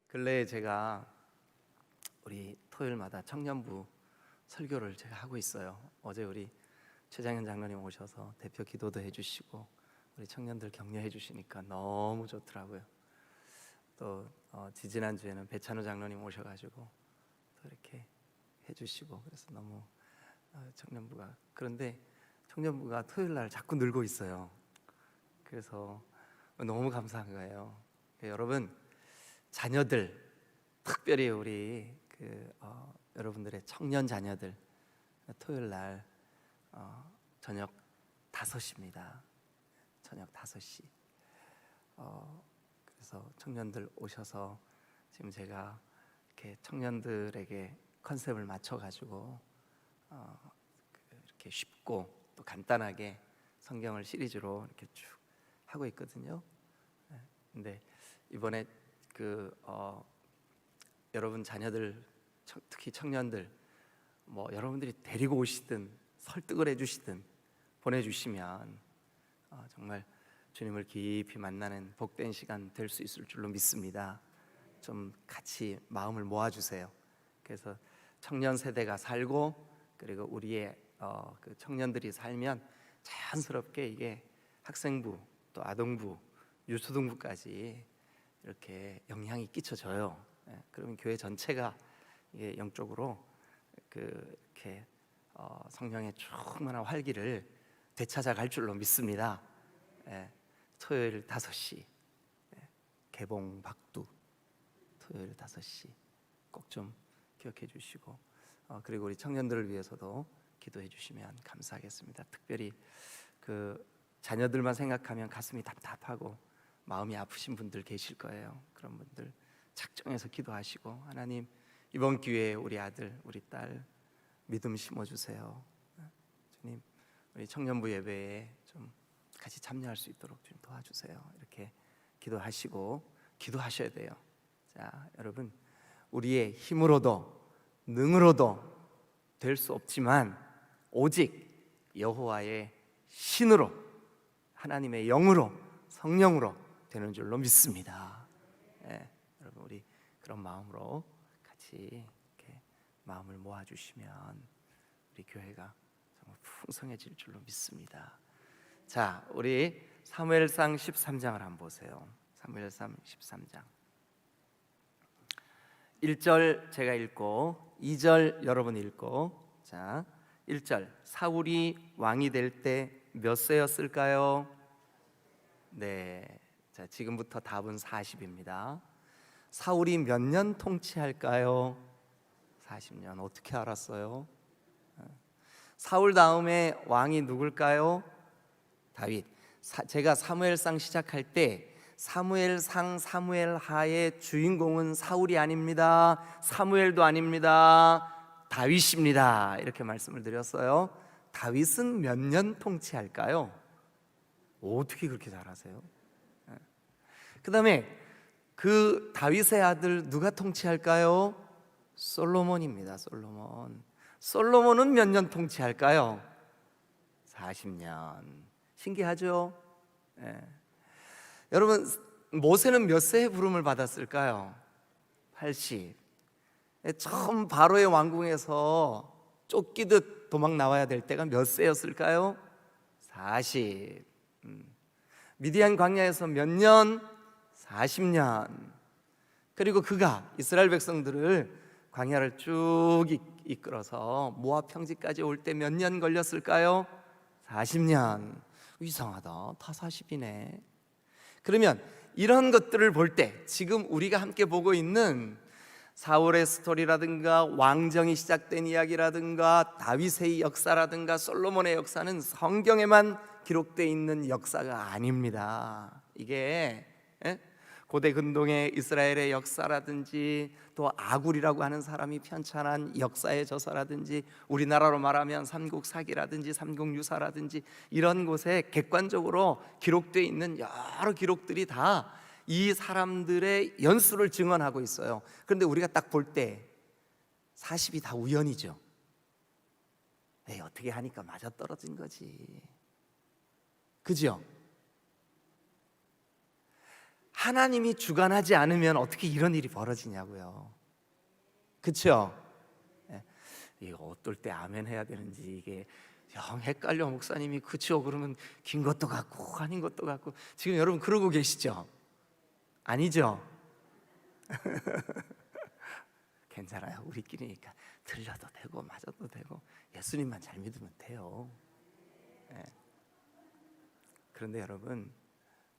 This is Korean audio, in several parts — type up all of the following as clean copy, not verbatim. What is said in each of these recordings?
근래에 제가 우리 토요일마다 청년부 설교를 제가 하고 있어요. 어제 우리 최장현 장로님 오셔서 대표 기도도 해주시고 우리 청년들 격려해 주시니까 너무 좋더라고요. 또 지지난주에는 배찬우 장로님 오셔가지고 또 이렇게 해주시고 그래서 너무 청년부가, 그런데 청년부가 토요일 날 자꾸 늘고 있어요. 그래서 너무 감사한 거예요. 여러분 자녀들, 특별히 우리 여러분들의 청년 자녀들 토요일 날 저녁 5시입니다. 저녁 5시. 그래서 청년들 오셔서 지금 제가 이렇게 청년들에게 컨셉을 맞춰가지고 이렇게 쉽고 또 간단하게 성경을 시리즈로 이렇게 쭉 하고 있거든요. 근데 이번에 여러분 자녀들, 특히 청년들 여러분들이 데리고 오시든 설득을 해주시든 보내주시면 정말 주님을 깊이 만나는 복된 시간 될 수 있을 줄로 믿습니다. 좀 같이 마음을 모아주세요. 그래서 청년 세대가 살고 그리고 우리의 그 청년들이 살면 자연스럽게 이게 학생부 또 아동부 유초등부까지 이렇게 영향이 끼쳐져요. 그러면 교회 전체가 이게 영적으로 이렇게 성령의 충만한 활기를 되찾아갈 줄로 믿습니다. 토요일 5시 개봉 박두, 토요일 5시 꼭 좀 기억해 주시고 그리고 우리 청년들을 위해서도 기도해 주시면 감사하겠습니다. 특별히 자녀들만 생각하면 가슴이 답답하고 마음이 아프신 분들 계실 거예요. 그런 분들 작정해서 기도하시고, 하나님 이번 기회에 우리 아들 우리 딸 믿음 심어주세요. 주님 우리 청년부 예배에 좀 같이 참여할 수 있도록 좀 도와주세요. 이렇게 기도하시고 기도하셔야 돼요. 자, 여러분 우리의 힘으로도 능으로도 될 수 없지만 오직 여호와의 신으로 하나님의 영으로 성령으로 되는 줄로 믿습니다. 여러분 우리 그런 마음으로 같이 이렇게 마음을 모아주시면 우리 교회가 정말 풍성해질 줄로 믿습니다. 자, 우리 사무엘상 13장을 한번 보세요. 사무엘상 13장 1절 제가 읽고 2절 여러분 읽고. 자, 1절 사울이 왕이 될 때 몇 세였을까요? 네, 자 지금부터 답은 40입니다. 사울이 몇 년 통치할까요? 40년. 어떻게 알았어요? 사울 다음에 왕이 누굴까요? 다윗. 제가 사무엘상 시작할 때 사무엘상 사무엘하의 주인공은 사울이 아닙니다. 사무엘도 아닙니다. 다윗입니다. 이렇게 말씀을 드렸어요. 다윗은 몇 년 통치할까요? 어떻게 그렇게 잘 아세요? 그 다음에 그 다윗의 아들 누가 통치할까요? 솔로몬입니다. 솔로몬은 몇 년 통치할까요? 40년. 신기하죠? 여러분 모세는 몇 세에 부름을 받았을까요? 80. 처음 바로의 왕궁에서 쫓기듯 도망 나와야 될 때가 몇 세였을까요? 40. 미디안 광야에서 몇 년? 40년. 그리고 그가 이스라엘 백성들을 광야를 쭉 이끌어서 모압 평지까지 올 때 몇 년 걸렸을까요? 40년. 이상하다. 다 40이네. 그러면 이런 것들을 볼 때 지금 우리가 함께 보고 있는 사울의 스토리라든가 왕정이 시작된 이야기라든가 다윗의 역사라든가 솔로몬의 역사는 성경에만 기록되어 있는 역사가 아닙니다. 이게 고대 근동의 이스라엘의 역사라든지 또 아굴이라고 하는 사람이 편찬한 역사의 저서라든지 우리나라로 말하면 삼국사기라든지 삼국유사라든지 이런 곳에 객관적으로 기록되어 있는 여러 기록들이 다 이 사람들의 연수를 증언하고 있어요. 그런데 우리가 딱 볼 때 40이 다 우연이죠. 어떻게 하니까 맞아떨어진 거지. 그죠? 하나님이 주관하지 않으면 어떻게 이런 일이 벌어지냐고요. 그렇죠? 이거 어떨 때 아멘 해야 되는지 이게 영 헷갈려. 목사님이 그쵸 그러면 긴 것도 같고 아닌 것도 같고. 지금 여러분 그러고 계시죠? 아니죠? 괜찮아요. 우리끼리니까 틀려도 되고 맞아도 되고 예수님만 잘 믿으면 돼요. 그런데 여러분,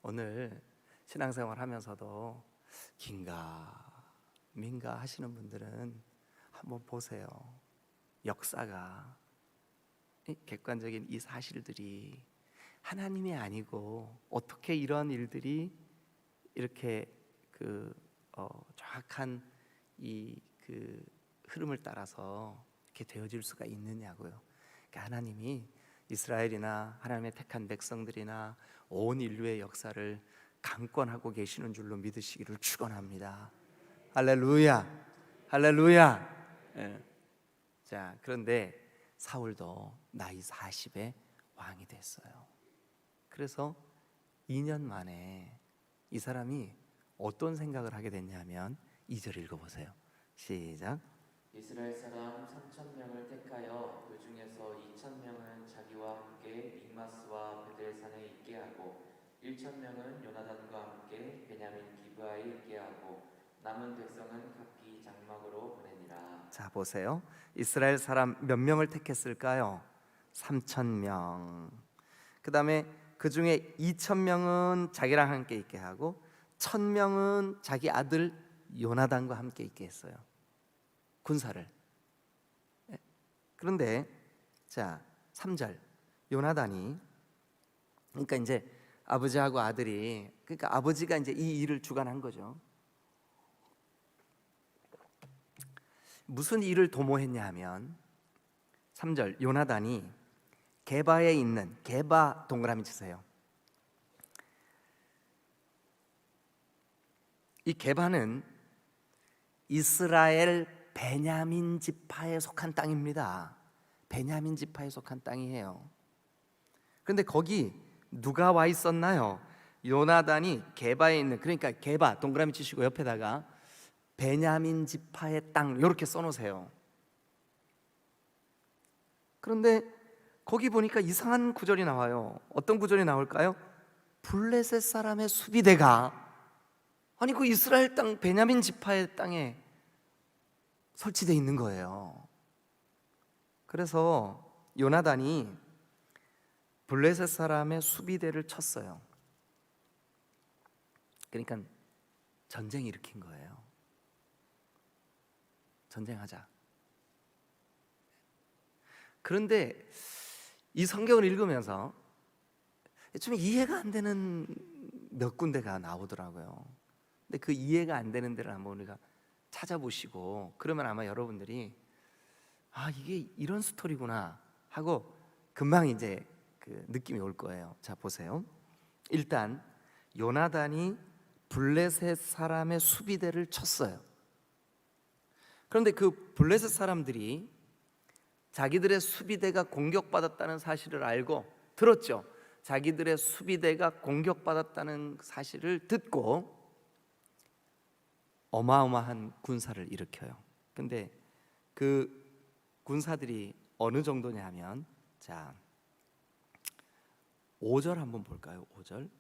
오늘 신앙생활 하면서도 긴가 민가 하시는 분들은 한번 보세요. 역사가, 객관적인 이 사실들이 하나님이 아니고 어떻게 이런 일들이 이렇게 정확한 이 흐름을 따라서 이렇게 되어질 수가 있느냐고요. 그러니까 하나님이 이스라엘이나 하나님의 택한 백성들이나 온 인류의 역사를 강권하고 계시는 줄로 믿으시기를 축원합니다. 할렐루야, 할렐루야. 자, 그런데 사울도 나이 40에 왕이 됐어요. 그래서 2년 만에 이 사람이 어떤 생각을 하게 됐냐면 2절 읽어보세요. 시작. 이스라엘 사람 3,000명을 택하여 그 중에서 2,000명은 자기와 함께 믹마스와 베델산에 있게 하고 1,000명은 요나단과 함께 베냐민 기브아에 있게 하고 남은 백성은 각기 장막으로 보내니라. 자, 보세요. 이스라엘 사람 몇 명을 택했을까요? 3,000명. 그 다음에 그 중에 2,000명은 자기랑 함께 있게 하고 1,000명은 자기 아들 요나단과 함께 있게 했어요. 군사를. 그런데 자, 3절 요나단이, 그러니까 이제 아버지하고 아들이, 그러니까 아버지가 이제 이 일을 주관한 거죠. 무슨 일을 도모했냐 하면 3절 요나단이 게바에 있는, 게바 동그라미 치세요. 이 게바는 이스라엘 베냐민 지파에 속한 땅입니다. 베냐민 지파에 속한 땅이에요. 그런데 거기 누가 와 있었나요? 요나단이 게바에 있는, 그러니까 게바 동그라미 치시고 옆에다가 베냐민 지파의 땅 이렇게 써놓으세요. 그런데 거기 보니까 이상한 구절이 나와요. 어떤 구절이 나올까요? 블레셋 사람의 수비대가, 아니 그 이스라엘 땅 베냐민 지파의 땅에 설치되어 있는 거예요. 그래서 요나단이 블레셋 사람의 수비대를 쳤어요. 그러니까 전쟁 일으킨 거예요. 전쟁하자. 그런데 이 성경을 읽으면서 좀 이해가 안 되는 몇 군데가 나오더라고요. 근데 그 이해가 안 되는 데를 한번 우리가 찾아보시고, 그러면 아마 여러분들이 아, 이게 이런 스토리구나 하고 금방 이제 그 느낌이 올 거예요. 자, 보세요. 일단 요나단이 블레셋 사람의 수비대를 쳤어요. 그런데 그 블레셋 사람들이 자기들의 수비대가 공격받았다는 사실을 알고 들었죠. 자기들의 수비대가 공격받았다는 사실을 듣고 어마어마한 군사를 일으켜요. 근데 그 군사들이 어느 정도냐 하면, 자 5절 한번 볼까요? 5절.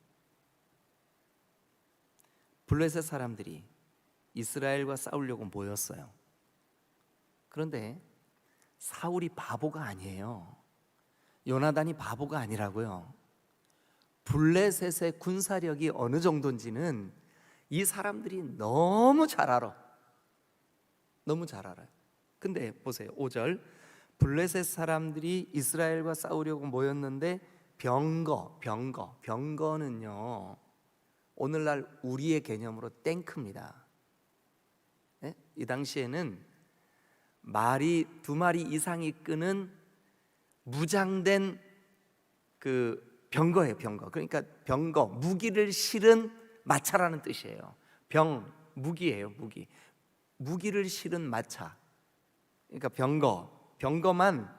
블레셋 사람들이 이스라엘과 싸우려고 모였어요. 그런데 사울이 바보가 아니에요. 요나단이 바보가 아니라고요. 블레셋의 군사력이 어느 정도인지는 이 사람들이 너무 잘 알아. 너무 잘 알아요. 근데 보세요. 5절. 블레셋 사람들이 이스라엘과 싸우려고 모였는데 병거는요 오늘날 우리의 개념으로 탱크입니다. 네? 이 당시에는 말이 2마리 이상이 끄는 무장된 그 병거예요. 병거. 그러니까 병거, 무기를 실은 마차라는 뜻이에요. 무기예요. 무기를 실은 마차. 그러니까 병거만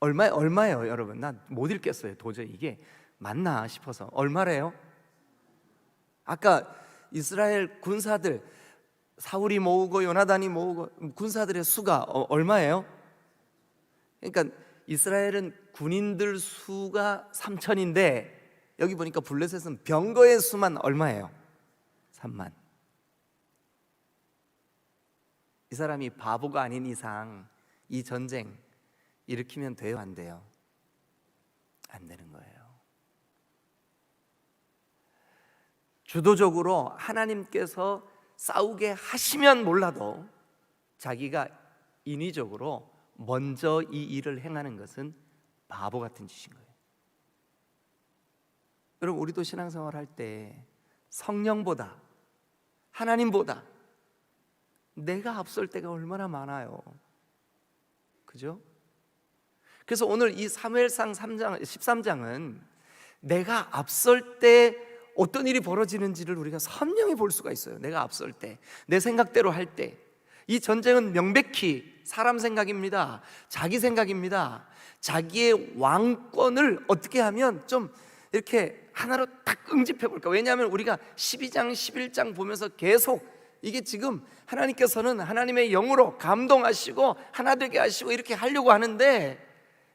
얼마예요, 여러분? 난 못 읽겠어요. 도저히 이게 맞나 싶어서. 얼마래요? 아까 이스라엘 군사들, 사울이 모으고 요나단이 모으고 군사들의 수가 얼마예요? 그러니까 이스라엘은 군인들 수가 3천인데 여기 보니까 블레셋은 병거의 수만 얼마예요? 3만. 이 사람이 바보가 아닌 이상 이 전쟁 일으키면 돼요, 안 돼요? 안 되는 거예요. 주도적으로 하나님께서 싸우게 하시면 몰라도 자기가 인위적으로 먼저 이 일을 행하는 것은 바보 같은 짓인 거예요. 여러분, 우리도 신앙생활 할 때 성령보다, 하나님보다 내가 앞설 때가 얼마나 많아요. 그죠? 그래서 오늘 이 사무엘상 13장은 내가 앞설 때 어떤 일이 벌어지는지를 우리가 선명히 볼 수가 있어요. 내가 앞설 때, 내 생각대로 할 때. 이 전쟁은 명백히 사람 생각입니다. 자기 생각입니다. 자기의 왕권을 어떻게 하면 좀 이렇게 하나로 딱 응집해 볼까. 왜냐하면 우리가 12장 11장 보면서 계속 이게 지금 하나님께서는 하나님의 영으로 감동하시고 하나 되게 하시고 이렇게 하려고 하는데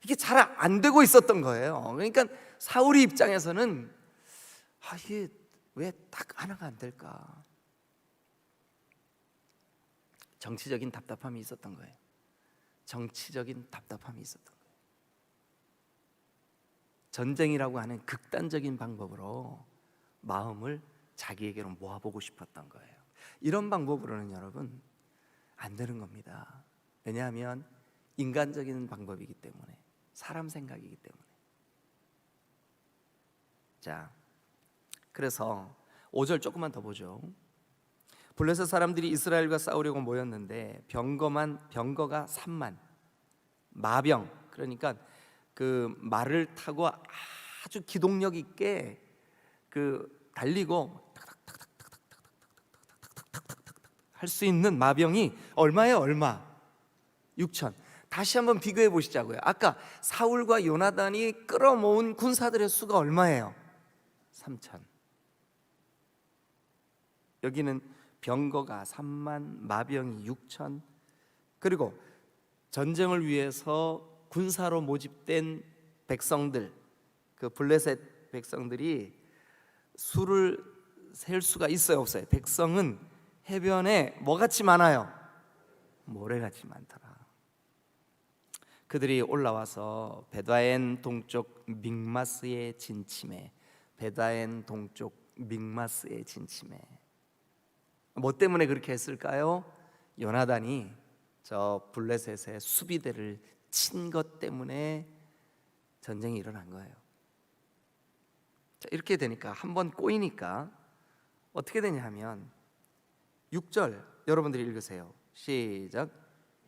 이게 잘 안 되고 있었던 거예요. 그러니까 사울이 입장에서는 이게 왜 딱 하나가 안 될까? 정치적인 답답함이 있었던 거예요. 정치적인 답답함이 있었던 거예요. 전쟁이라고 하는 극단적인 방법으로 마음을 자기에게로 모아보고 싶었던 거예요. 이런 방법으로는 여러분 안 되는 겁니다. 왜냐하면 인간적인 방법이기 때문에, 사람 생각이기 때문에. 자, 그래서 5절 조금만 더 보죠. 블레셋 사람들이 이스라엘과 싸우려고 모였는데 병거가 3만, 마병, 그러니까 그 말을 타고 아주 기동력 있게 그 달리고 할 수 있는 마병이 얼마예요? 얼마? 6천. 다시 한번 비교해 보시자고요. 아까 사울과 요나단이 끌어모은 군사들의 수가 얼마예요? 3천. 여기는 병거가 3만, 마병이 6천. 그리고 전쟁을 위해서 군사로 모집된 백성들, 그 블레셋 백성들이 수를 셀 수가 있어요, 없어요? 백성은 해변에 뭐같이 많아요? 모래같이 많더라. 그들이 올라와서 베다엔 동쪽 믹마스에 진침해. 베다엔 동쪽 믹마스에 진침해. 뭐 때문에 그렇게 했을까요? 요나단이 저 블레셋의 수비대를 친 것 때문에 전쟁이 일어난 거예요. 자, 이렇게 되니까 한번 꼬이니까 어떻게 되냐 하면 6절 여러분들이 읽으세요. 시작.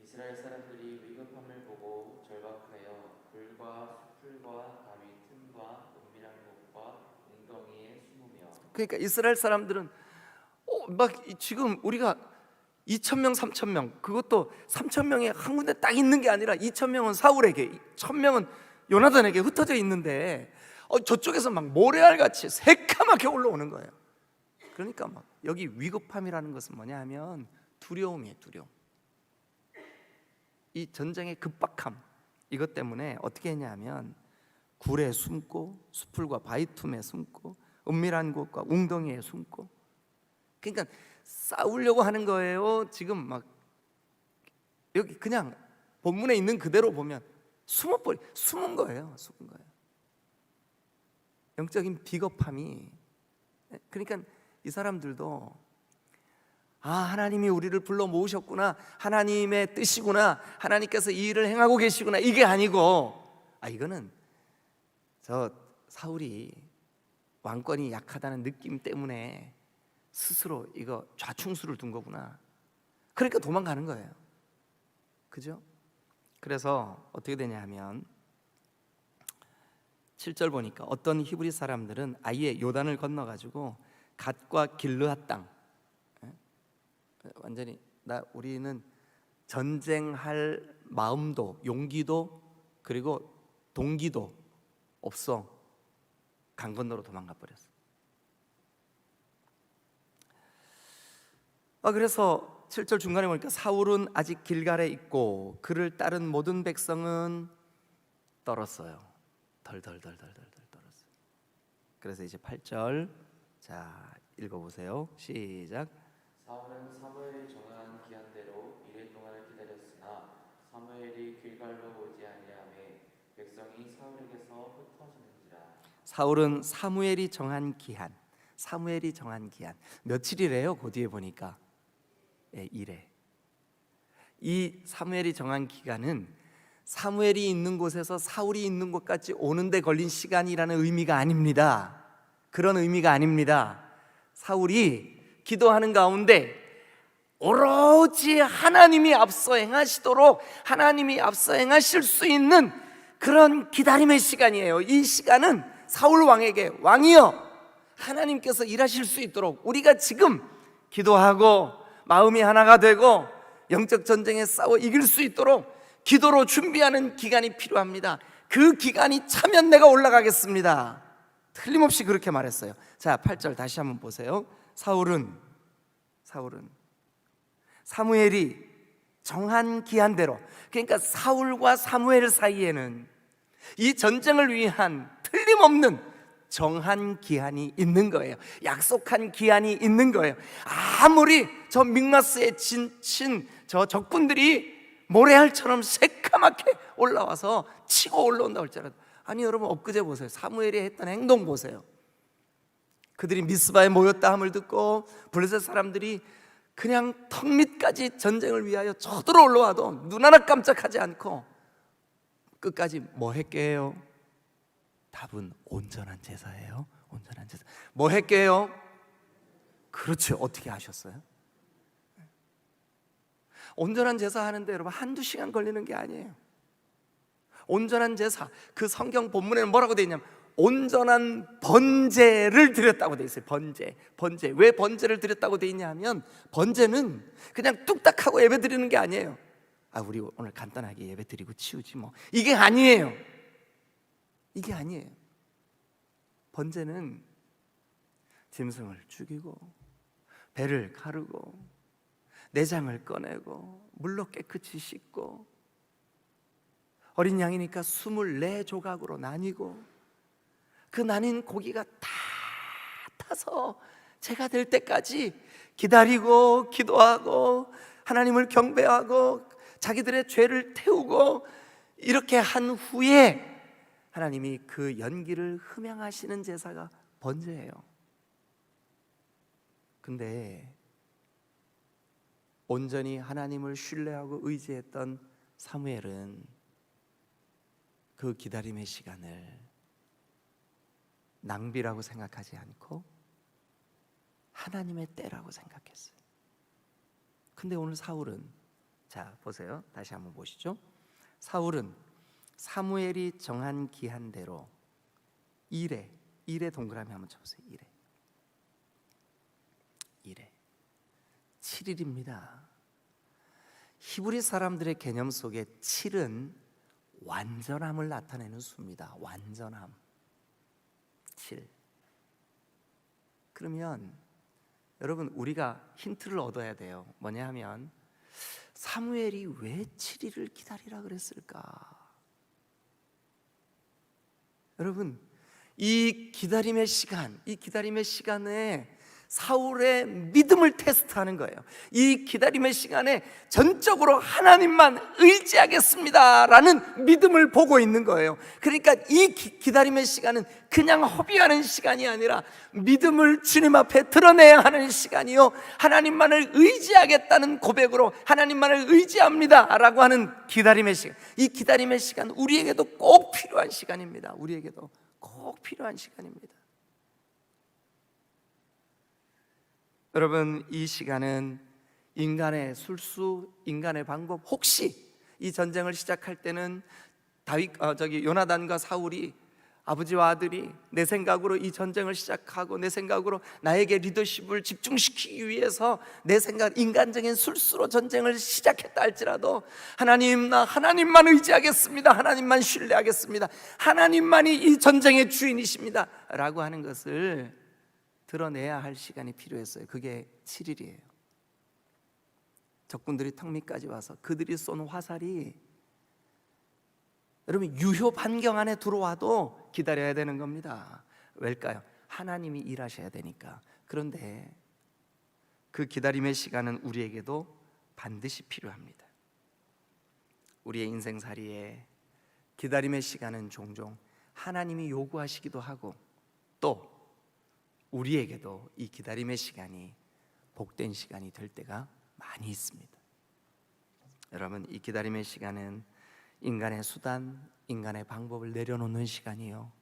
이스라엘 사람들이 위급함을 보고 절박하여 굴과 수풀과 바위 틈과 은밀한 곳과 웅덩이에 숨으며. 그러니까 이스라엘 사람들은 막 지금 우리가 2,000명, 3,000명, 그것도 3,000명이 한 군데 딱 있는 게 아니라 2,000명은 사울에게, 1,000명은 요나단에게 흩어져 있는데 저쪽에서 막 모래알같이 새까맣게 올라오는 거예요. 그러니까 막 여기 위급함이라는 것은 뭐냐 하면 두려움이에요. 두려움. 이 전쟁의 급박함, 이것 때문에 어떻게 했냐 하면 굴에 숨고 수풀과 바위 틈에 숨고 은밀한 곳과 웅덩이에 숨고. 그러니까 싸우려고 하는 거예요. 지금 막 여기 그냥 본문에 있는 그대로 보면 숨은 거예요. 숨은 거예요. 영적인 비겁함이. 그러니까 이 사람들도 하나님이 우리를 불러 모으셨구나, 하나님의 뜻이구나, 하나님께서 이 일을 행하고 계시구나, 이게 아니고 이거는 저 사울이 왕권이 약하다는 느낌 때문에 스스로 이거 좌충수를 둔 거구나. 그러니까 도망가는 거예요. 그죠? 그래서 어떻게 되냐 하면 7절 보니까 어떤 히브리 사람들은 아예 요단을 건너가지고 갓과 길르앗 땅, 완전히 우리는 전쟁할 마음도 용기도 그리고 동기도 없어 강 건너로 도망가 버렸어. 그래서 7절 중간에 보니까 사울은 아직 길갈에 있고 그를 따른 모든 백성은 떨었어요. 덜덜덜덜덜 떨었어요. 그래서 이제 8절 자 읽어보세요. 시작. 사울은 사무엘이 정한 기한대로 이레 동안을 기다렸으나 사무엘이 길갈로 오지 아니하매 백성이 사울에게서 흩어지는지라. 사울은 사무엘이 정한 기한, 사무엘이 정한 기한 며칠이래요? 그 뒤에 보니까 이래. 이 사무엘이 정한 기간은 사무엘이 있는 곳에서 사울이 있는 곳까지 오는데 걸린 시간이라는 의미가 아닙니다. 그런 의미가 아닙니다. 사울이 기도하는 가운데 오로지 하나님이 앞서 행하시도록 하나님이 앞서 행하실 수 있는 그런 기다림의 시간이에요. 이 시간은 사울 왕에게 왕이여 하나님께서 일하실 수 있도록 우리가 지금 기도하고 마음이 하나가 되고 영적 전쟁에 싸워 이길 수 있도록 기도로 준비하는 기간이 필요합니다. 그 기간이 차면 내가 올라가겠습니다. 틀림없이 그렇게 말했어요. 자, 8절 다시 한번 보세요. 사울은 사무엘이 정한 기한대로, 그러니까 사울과 사무엘 사이에는 이 전쟁을 위한 틀림없는 정한 기한이 있는 거예요. 약속한 기한이 있는 거예요. 아무리 저 믹마스에 진친 저 적군들이 모래알처럼 새까맣게 올라와서 치고 올라온다 할지라도, 아니 여러분 엊그제 보세요. 사무엘이 했던 행동 보세요. 그들이 미스바에 모였다 함을 듣고 블레셋 사람들이 그냥 턱 밑까지 전쟁을 위하여 저들어 올라와도 눈 하나 깜짝하지 않고 끝까지 뭐 했게요? 답은 온전한 제사예요. 온전한 제사. 뭐 했게요? 그렇죠. 어떻게 하셨어요? 온전한 제사 하는데 여러분 한두 시간 걸리는 게 아니에요. 온전한 제사, 그 성경 본문에는 뭐라고 되어 있냐면 온전한 번제를 드렸다고 되어 있어요. 번제. 왜 번제를 드렸다고 되어 있냐 하면 번제는 그냥 뚝딱하고 예배 드리는 게 아니에요. 우리 오늘 간단하게 예배 드리고 치우지 뭐, 이게 아니에요. 이게 아니에요. 번제는 짐승을 죽이고 배를 가르고 내장을 꺼내고 물로 깨끗이 씻고 어린 양이니까 24조각으로 나뉘고 그 나뉜 고기가 다 타서 제가 될 때까지 기다리고 기도하고 하나님을 경배하고 자기들의 죄를 태우고 이렇게 한 후에 하나님이 그 연기를 흠양하시는 제사가 번제예요. 근데 온전히 하나님을 신뢰하고 의지했던 사무엘은 그 기다림의 시간을 낭비라고 생각하지 않고 하나님의 때라고 생각했어요. 근데 오늘 사울은, 자 보세요. 다시 한번 보시죠. 사울은 사무엘이 정한 기한대로 일에 동그라미 한번 쳐보세요. 일에 7일입니다. 히브리 사람들의 개념 속에 7은 완전함을 나타내는 수입니다. 완전함. 7. 그러면 여러분 우리가 힌트를 얻어야 돼요. 뭐냐 하면 사무엘이 왜 7일을 기다리라 그랬을까? 여러분 이 기다림의 시간에 사울의 믿음을 테스트하는 거예요. 이 기다림의 시간에 전적으로 하나님만 의지하겠습니다라는 믿음을 보고 있는 거예요. 그러니까 이 기다림의 시간은 그냥 허비하는 시간이 아니라 믿음을 주님 앞에 드러내야 하는 시간이요, 하나님만을 의지하겠다는 고백으로 하나님만을 의지합니다라고 하는 기다림의 시간. 이 기다림의 시간 우리에게도 꼭 필요한 시간입니다. 우리에게도 꼭 필요한 시간입니다. 여러분 이 시간은 인간의 술수, 인간의 방법, 혹시 이 전쟁을 시작할 때는 요나단과 사울이 아버지와 아들이 내 생각으로 이 전쟁을 시작하고 내 생각으로 나에게 리더십을 집중시키기 위해서 내 생각 인간적인 술수로 전쟁을 시작했다 할지라도 하나님, 나 하나님만 의지하겠습니다, 하나님만 신뢰하겠습니다, 하나님만이 이 전쟁의 주인이십니다 라고 하는 것을 드러내야 할 시간이 필요했어요. 그게 7일이에요. 적군들이 턱 밑까지 와서 그들이 쏜 화살이 여러분 유효 반경 안에 들어와도 기다려야 되는 겁니다. 왜일까요? 하나님이 일하셔야 되니까. 그런데 그 기다림의 시간은 우리에게도 반드시 필요합니다. 우리의 인생살이에 기다림의 시간은 종종 하나님이 요구하시기도 하고 또 우리에게도 이 기다림의 시간이 복된 시간이 될 때가 많이 있습니다. 여러분, 이 기다림의 시간은 인간의 수단, 인간의 방법을 내려놓는 시간이요,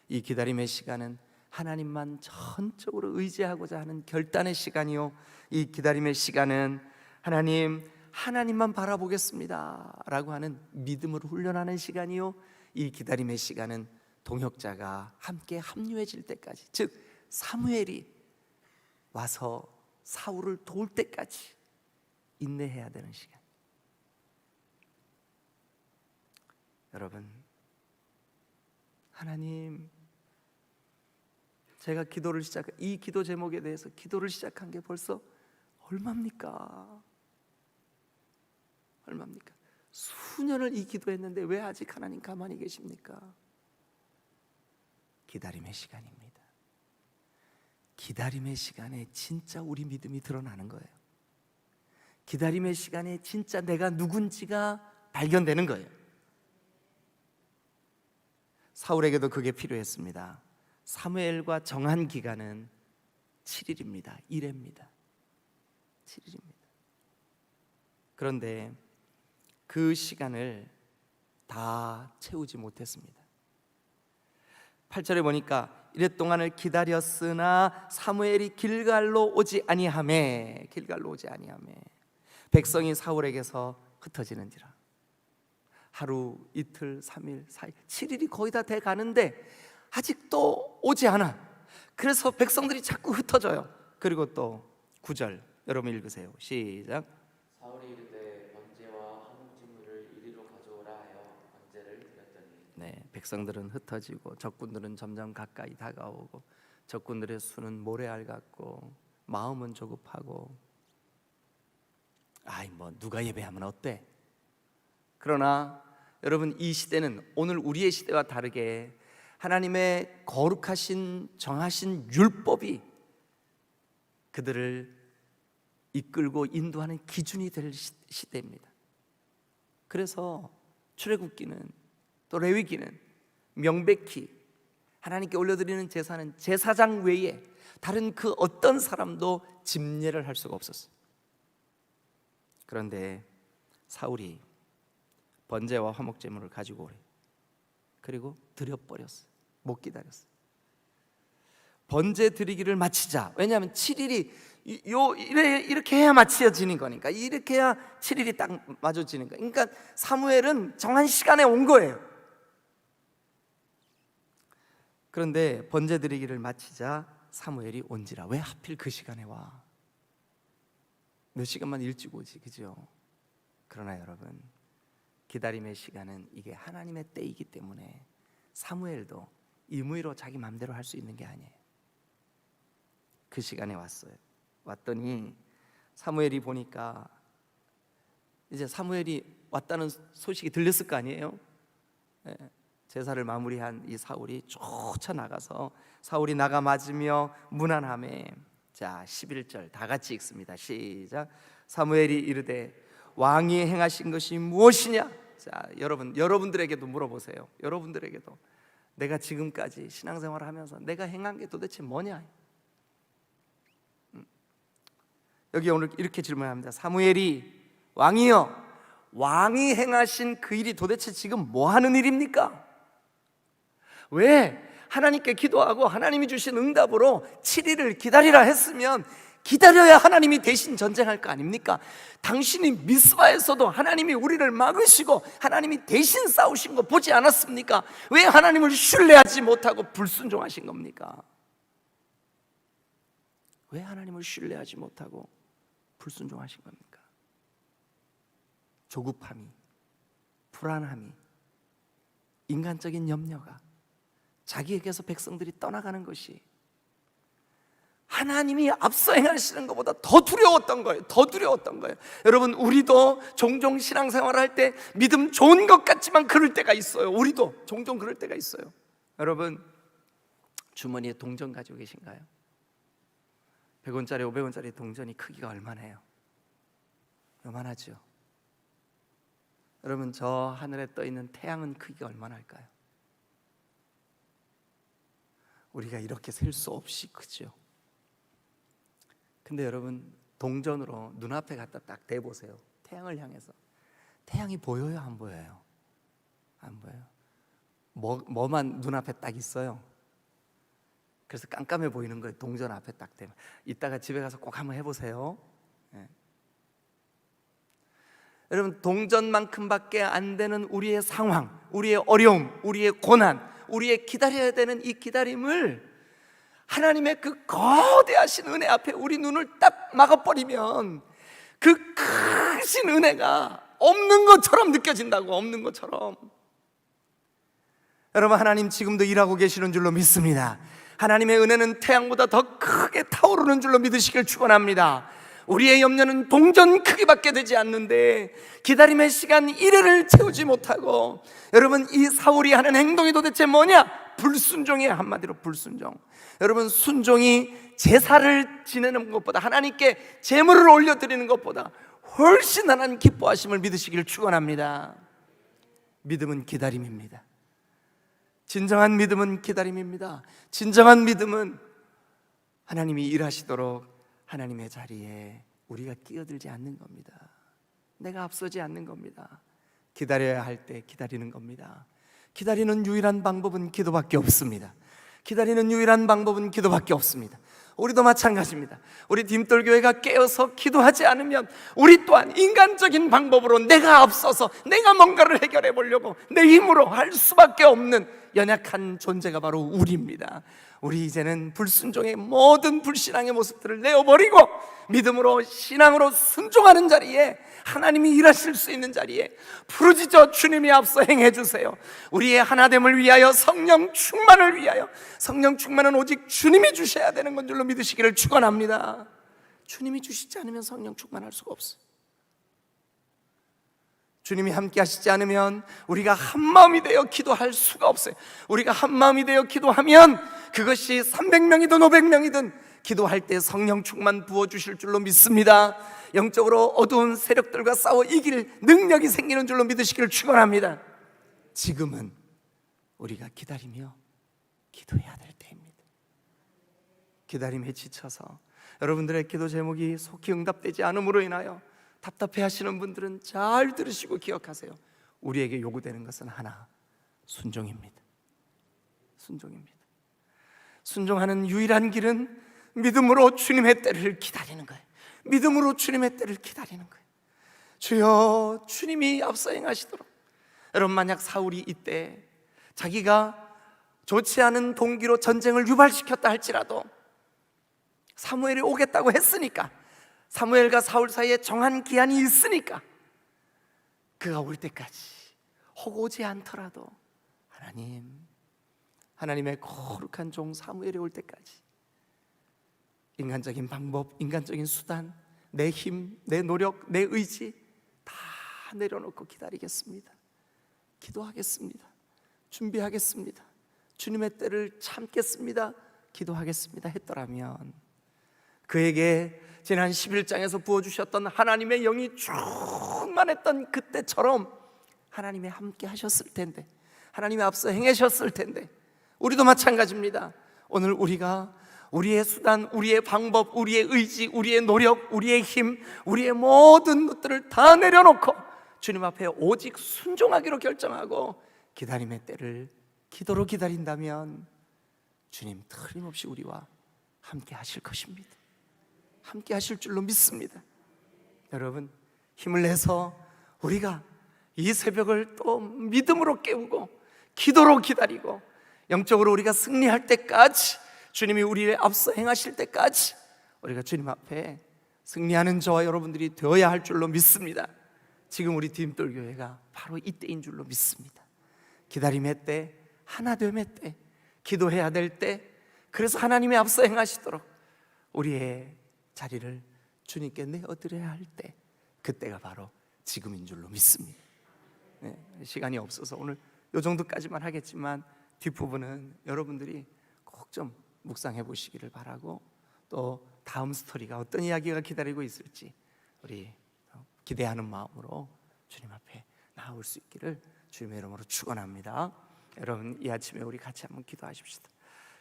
이 기다림의 시간은 하나님만 전적으로 의지하고자 하는 결단의 시간이요, 이 기다림의 시간은 하나님만 바라보겠습니다 라고 하는 믿음을 훈련하는 시간이요, 이 기다림의 시간은 동역자가 함께 합류해질 때까지, 즉 사무엘이 와서 사울을 도울 때까지 인내해야 되는 시간. 여러분, 하나님, 제가 이 기도 제목에 대해서 기도를 시작한 게 벌써 얼마입니까? 수년을 이 기도했는데 왜 아직 하나님 가만히 계십니까? 기다림의 시간입니다. 기다림의 시간에 진짜 우리 믿음이 드러나는 거예요. 기다림의 시간에 진짜 내가 누군지가 발견되는 거예요. 사울에게도 그게 필요했습니다. 사무엘과 정한 기간은 7일입니다. 1회입니다. 7일입니다. 그런데 그 시간을 다 채우지 못했습니다. 8절에 보니까 이랫 동안을 기다렸으나 사무엘이 길갈로 오지 아니하매 백성이 사울에게서 흩어지는지라. 하루, 이틀, 3일, 4일, 7일이 거의 다 돼 가는데 아직도 오지 않아. 그래서 백성들이 자꾸 흩어져요. 그리고 또 9절 여러분 읽으세요. 시작. 사울이 이르되 번제와 화목제물을 이리로 가져오라 하여 번제를 드렸더니. 네, 백성들은 흩어지고 적군들은 점점 가까이 다가오고 적군들의 수는 모래알 같고 마음은 조급하고 뭐 누가 예배하면 어때? 그러나 여러분, 이 시대는 오늘 우리의 시대와 다르게 하나님의 거룩하신 정하신 율법이 그들을 이끌고 인도하는 기준이 될 시대입니다. 그래서 출애굽기는 또 레위기는 명백히 하나님께 올려드리는 제사는 제사장 외에 다른 그 어떤 사람도 집례를 할 수가 없었어요. 그런데 사울이 번제와 화목제물을 가지고 오래. 그리고 드려버렸어요. 못 기다렸어요. 번제 드리기를 마치자. 왜냐하면 7일이 이렇게 해야 마치어지는 거니까. 이렇게 해야 7일이 딱 맞아지는 거예요. 그러니까 사무엘은 정한 시간에 온 거예요. 그런데 번제 드리기를 마치자 사무엘이 온지라. 왜 하필 그 시간에 와? 몇 시간만 일찍 오지, 그죠? 그러나 여러분, 기다림의 시간은 이게 하나님의 때이기 때문에 사무엘도 임의로 자기 마음대로 할 수 있는 게 아니에요. 그 시간에 왔어요. 왔더니 사무엘이 보니까 이제 사무엘이 왔다는 소식이 들렸을 거 아니에요. 제사를 마무리한 이 사울이 쫓아나가서 사울이 나가 맞으며 문안하매. 자, 11절 다 같이 읽습니다. 시작. 사무엘이 이르되 왕이 행하신 것이 무엇이냐? 자, 여러분들에게도 물어보세요. 여러분들에게도 내가 지금까지 신앙생활을 하면서 내가 행한 게 도대체 뭐냐? 여기 오늘 이렇게 질문합니다. 사무엘이 왕이여, 왕이 행하신 그 일이 도대체 지금 뭐 하는 일입니까? 왜 하나님께 기도하고 하나님이 주신 응답으로 7일을 기다리라 했으면 기다려야 하나님이 대신 전쟁할 거 아닙니까? 당신이 미스바에서도 하나님이 우리를 막으시고 하나님이 대신 싸우신 거 보지 않았습니까? 왜 하나님을 신뢰하지 못하고 불순종하신 겁니까? 왜 하나님을 신뢰하지 못하고 불순종하신 겁니까? 조급함이, 불안함이, 인간적인 염려가, 자기에게서 백성들이 떠나가는 것이 하나님이 앞서 행하시는 것보다 더 두려웠던 거예요. 더 두려웠던 거예요. 여러분, 우리도 종종 신앙생활을 할 때 믿음 좋은 것 같지만 그럴 때가 있어요. 우리도 종종 그럴 때가 있어요. 여러분, 주머니에 동전 가지고 계신가요? 100원짜리 500원짜리 동전이 크기가 얼마나 해요? 요만하죠. 여러분, 저 하늘에 떠 있는 태양은 크기가 얼마나 할까요? 우리가 이렇게 셀 수 없이 크죠. 근데 여러분, 동전으로 눈앞에 갖다 딱 대보세요. 태양을 향해서. 태양이 보여요? 안 보여요? 안 보여요. 뭐만 눈앞에 딱 있어요. 그래서 깜깜해 보이는 거예요. 동전 앞에 딱 대면. 이따가 집에 가서 꼭 한번 해보세요. 네. 여러분, 동전만큼밖에 안 되는 우리의 상황, 우리의 어려움, 우리의 고난, 우리의 기다려야 되는 이 기다림을 하나님의 그 거대하신 은혜 앞에 우리 눈을 딱 막아버리면 그 크신 은혜가 없는 것처럼 느껴진다고. 없는 것처럼. 여러분, 하나님 지금도 일하고 계시는 줄로 믿습니다. 하나님의 은혜는 태양보다 더 크게 타오르는 줄로 믿으시길 축원합니다. 우리의 염려는 동전 크기밖에 되지 않는데 기다림의 시간 이래를 채우지 못하고, 여러분, 이 사울이 하는 행동이 도대체 뭐냐? 불순종이에요. 한마디로 불순종. 여러분, 순종이 제사를 지내는 것보다, 하나님께 제물을 올려드리는 것보다 훨씬 하나님 기뻐하심을 믿으시길 축원합니다. 믿음은 기다림입니다. 진정한 믿음은 기다림입니다. 진정한 믿음은 하나님이 일하시도록 하나님의 자리에 우리가 끼어들지 않는 겁니다. 내가 앞서지 않는 겁니다. 기다려야 할 때 기다리는 겁니다. 기다리는 유일한 방법은 기도밖에 없습니다. 기다리는 유일한 방법은 기도밖에 없습니다. 우리도 마찬가지입니다. 우리 딤돌교회가 깨어서 기도하지 않으면 우리 또한 인간적인 방법으로 내가 앞서서 내가 뭔가를 해결해 보려고 내 힘으로 할 수밖에 없는 연약한 존재가 바로 우리입니다. 우리 이제는 불순종의 모든 불신앙의 모습들을 내어버리고 믿음으로, 신앙으로 순종하는 자리에, 하나님이 일하실 수 있는 자리에 부르짖어 주님이 앞서 행해 주세요. 우리의 하나됨을 위하여, 성령 충만을 위하여. 성령 충만은 오직 주님이 주셔야 되는 건 줄로 믿으시기를 축원합니다. 주님이 주시지 않으면 성령 충만할 수가 없어요. 주님이 함께 하시지 않으면 우리가 한마음이 되어 기도할 수가 없어요. 우리가 한마음이 되어 기도하면 그것이 300명이든 500명이든 기도할 때 성령 충만 부어주실 줄로 믿습니다. 영적으로 어두운 세력들과 싸워 이길 능력이 생기는 줄로 믿으시기를 축원합니다. 지금은 우리가 기다리며 기도해야 될 때입니다. 기다림에 지쳐서 여러분들의 기도 제목이 속히 응답되지 않음으로 인하여 답답해 하시는 분들은 잘 들으시고 기억하세요. 우리에게 요구되는 것은 하나, 순종입니다. 순종입니다. 순종하는 유일한 길은 믿음으로 주님의 때를 기다리는 거예요. 믿음으로 주님의 때를 기다리는 거예요. 주여, 주님이 앞서 행하시도록. 여러분, 만약 사울이 이때 자기가 좋지 않은 동기로 전쟁을 유발시켰다 할지라도 사무엘이 오겠다고 했으니까, 사무엘과 사울 사이에 정한 기한이 있으니까 그가 올 때까지, 혹 오지 않더라도 하나님의 거룩한 종 사무엘이 올 때까지 인간적인 방법, 인간적인 수단, 내 힘, 내 노력, 내 의지 다 내려놓고 기다리겠습니다. 기도하겠습니다. 준비하겠습니다. 주님의 때를 참겠습니다. 기도하겠습니다 했더라면 그에게 지난 11장에서 부어주셨던 하나님의 영이 충만했던 그때처럼 하나님이 함께 하셨을 텐데, 하나님이 앞서 행하셨을 텐데, 우리도 마찬가지입니다. 오늘 우리가 우리의 수단, 우리의 방법, 우리의 의지, 우리의 노력, 우리의 힘, 우리의 모든 것들을 다 내려놓고 주님 앞에 오직 순종하기로 결정하고 기다림의 때를 기도로 기다린다면 주님 틀림없이 우리와 함께 하실 것입니다. 함께 하실 줄로 믿습니다. 여러분, 힘을 내서 우리가 이 새벽을 또 믿음으로 깨우고 기도로 기다리고 영적으로 우리가 승리할 때까지, 주님이 우리를 앞서 행하실 때까지 우리가 주님 앞에 승리하는 저와 여러분들이 되어야 할 줄로 믿습니다. 지금 우리 딤돌교회가 바로 이때인 줄로 믿습니다. 기다림의 때, 하나됨의 때, 기도해야 될 때, 그래서 하나님의 앞서 행하시도록 우리의 자리를 주님께 내어드려야 할 때, 그때가 바로 지금인 줄로 믿습니다. 네, 시간이 없어서 오늘 요 정도까지만 하겠지만 뒷부분은 여러분들이 꼭 좀 묵상해 보시기를 바라고, 또 다음 스토리가 어떤 이야기가 기다리고 있을지 우리 기대하는 마음으로 주님 앞에 나올 수 있기를 주님의 이름으로 축원합니다. 여러분, 이 아침에 우리 같이 한번 기도하십시다.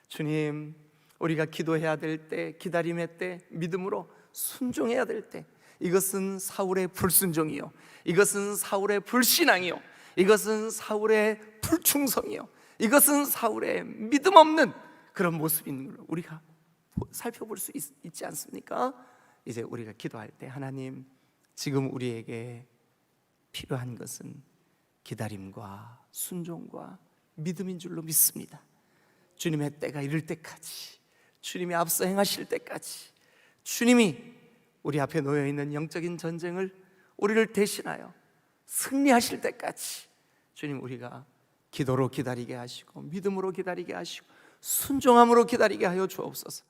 주님, 우리가 기도해야 될 때, 기다림의 때, 믿음으로 순종해야 될 때, 이것은 사울의 불순종이요, 이것은 사울의 불신앙이요, 이것은 사울의 불충성이요, 이것은 사울의 믿음 없는 그런 모습인 걸 우리가 살펴볼 수 있지 않습니까? 이제 우리가 기도할 때, 하나님, 지금 우리에게 필요한 것은 기다림과 순종과 믿음인 줄로 믿습니다. 주님의 때가 이를 때까지, 주님이 앞서 행하실 때까지, 주님이 우리 앞에 놓여있는 영적인 전쟁을 우리를 대신하여 승리하실 때까지 주님, 우리가 기도로 기다리게 하시고 믿음으로 기다리게 하시고 순종함으로 기다리게 하여 주옵소서.